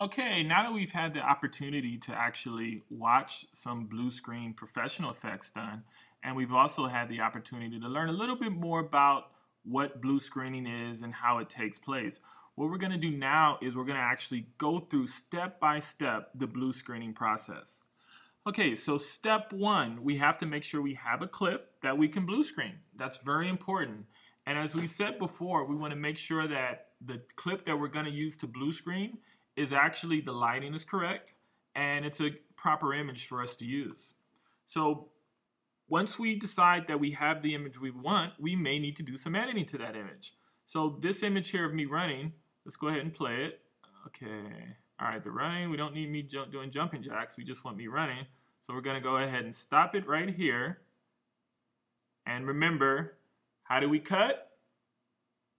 Okay, now that we've had the opportunity to actually watch some blue screen professional effects done, and we've also had the opportunity to learn a little bit more about what blue screening is and how it takes place, what we're going to do now is we're going to actually go through step by step the blue screening process. Okay, so step one, we have to make sure we have a clip that we can blue screen. That's very important. And as we said before, we want to make sure that the clip that we're going to use to blue screen is actually the lighting is correct and it's a proper image for us to use. So once we decide that we have the image we want, we may need to do some editing to that image. So this image here of me running, let's go ahead and play it. Okay, all right, the running, we don't need me doing jumping jacks, we just want me running. So we're gonna go ahead and stop it right here. And remember, how do we cut?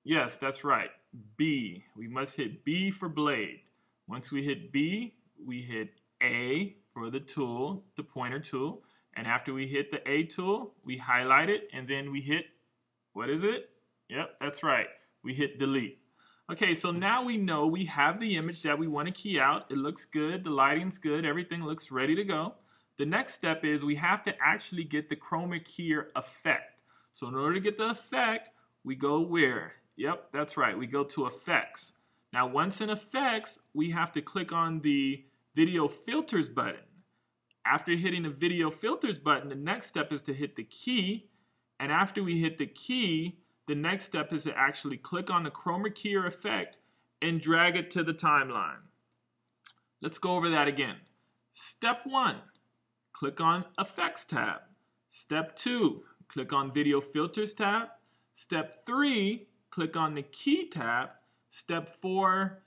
Yes, that's right, B. We must hit B for blade. Once we hit B, we hit A for the tool, the pointer tool. And after we hit the A tool, we highlight it and then we hit, what is it? Yep, that's right. We hit delete. Okay, so now we know we have the image that we want to key out. It looks good, the lighting's good, everything looks ready to go. The next step is we have to actually get the chroma keyer effect. So in order to get the effect, we go where? Yep, that's right, we go to effects. Now once in effects, we have to click on the video filters button. After hitting the video filters button, the next step is to hit the key. And after we hit the key, the next step is to actually click on the chroma keyer effect and drag it to the timeline. Let's go over that again. Step one, click on Effects tab. Step two, click on Video Filters tab. Step three, click on the Key tab. Step four,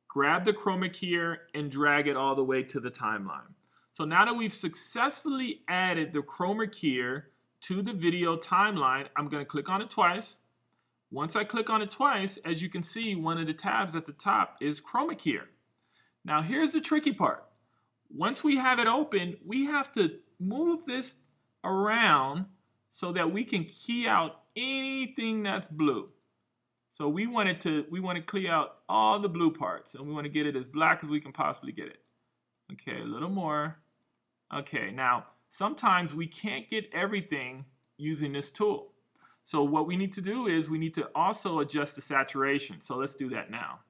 grab the chroma keyer and drag it all the way to the timeline. So now that we've successfully added the chroma keyer to the video timeline, I'm going to click on it twice. Once I click on it twice, as you can see, one of the tabs at the top is chroma keyer. Now here's the tricky part. Once we have it open, we have to move this around so that we can key out anything that's blue. So we want to clear out all the blue parts, and we want to get it as black as we can possibly get it. Okay, a little more. Okay, now sometimes we can't get everything using this tool. So what we need to do is we need to also adjust the saturation. So let's do that now.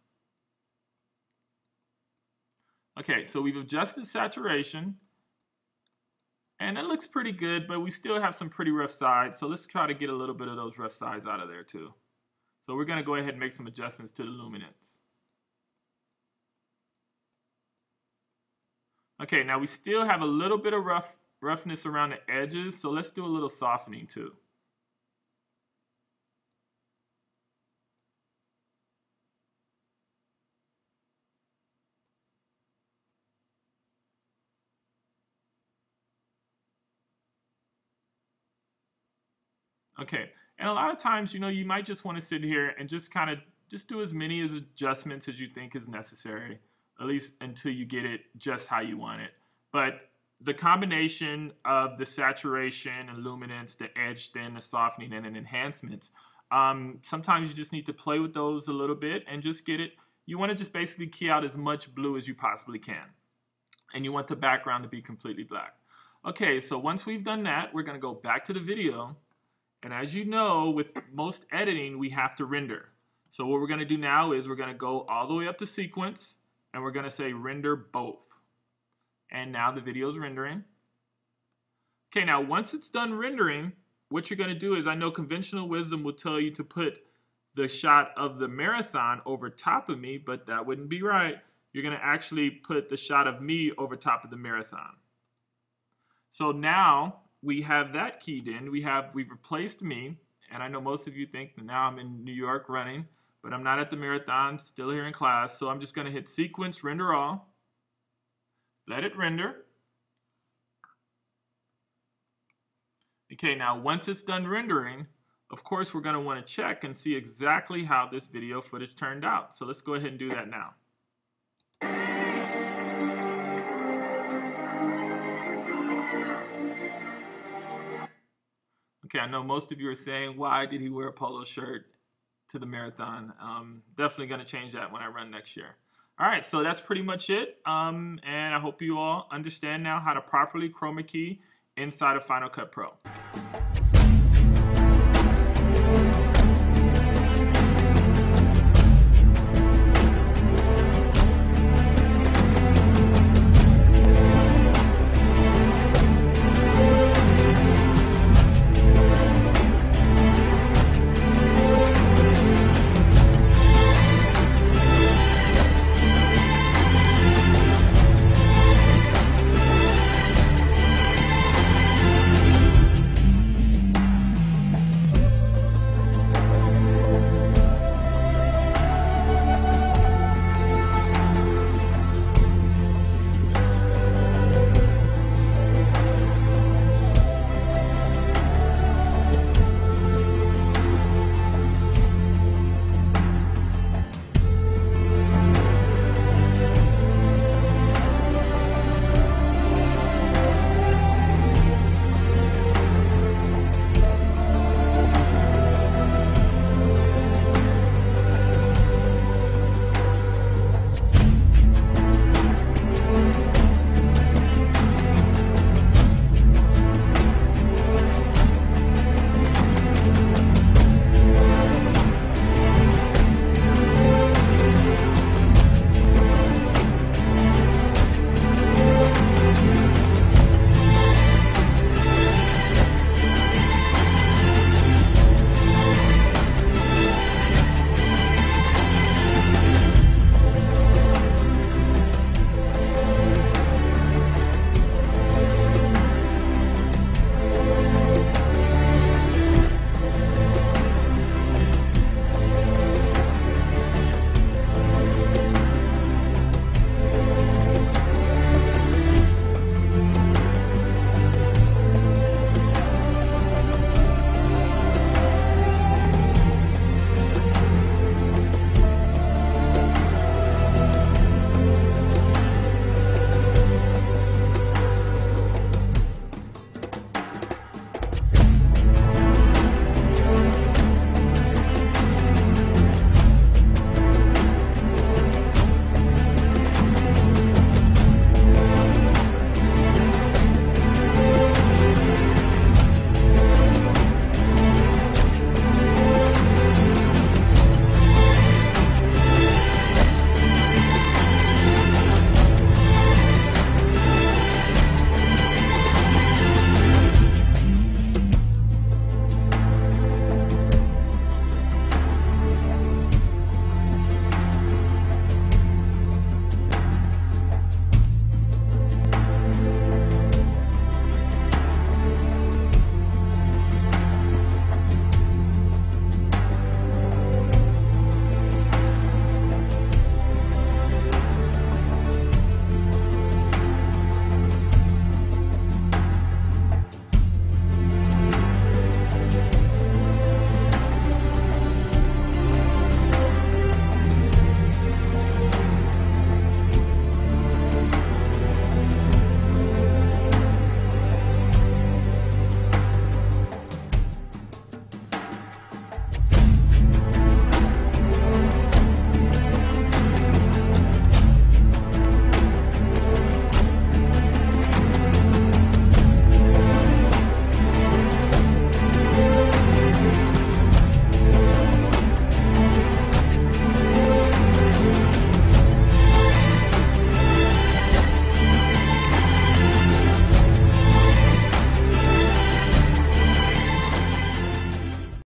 Okay, so we've adjusted saturation, and it looks pretty good, but we still have some pretty rough sides. So let's try to get a little bit of those rough sides out of there too. So we're going to go ahead and make some adjustments to the luminance. Okay, now we still have a little bit of roughness around the edges, so let's do a little softening too. Okay, and a lot of times, you might just want to sit here and just do as many adjustments as you think is necessary, at least until you get it just how you want it. But the combination of the saturation and luminance, the edge thin, the softening, and the enhancements, sometimes you just need to play with those a little bit and just get it. You want to just basically key out as much blue as you possibly can. And you want the background to be completely black. Okay, so once we've done that, we're going to go back to the video. And as you know, with most editing, we have to render. So what we're going to do now is we're going to go all the way up to sequence, and we're going to say render both. And now the video is rendering. Okay, now once it's done rendering, what you're going to do is, I know conventional wisdom will tell you to put the shot of the marathon over top of me, but that wouldn't be right. You're going to actually put the shot of me over top of the marathon. So now we have that keyed in. We've replaced me, and I know most of you think that now I'm in New York running, but I'm not at the marathon, still here in class. So I'm just going to hit sequence, render all. Let it render. Okay, now once it's done rendering, of course we're going to want to check and see exactly how this video footage turned out. So let's go ahead and do that now. Okay, I know most of you are saying, why did he wear a polo shirt to the marathon? Definitely going to change that when I run next year. All right, so that's pretty much it. And I hope you all understand now how to properly chroma key inside of Final Cut Pro.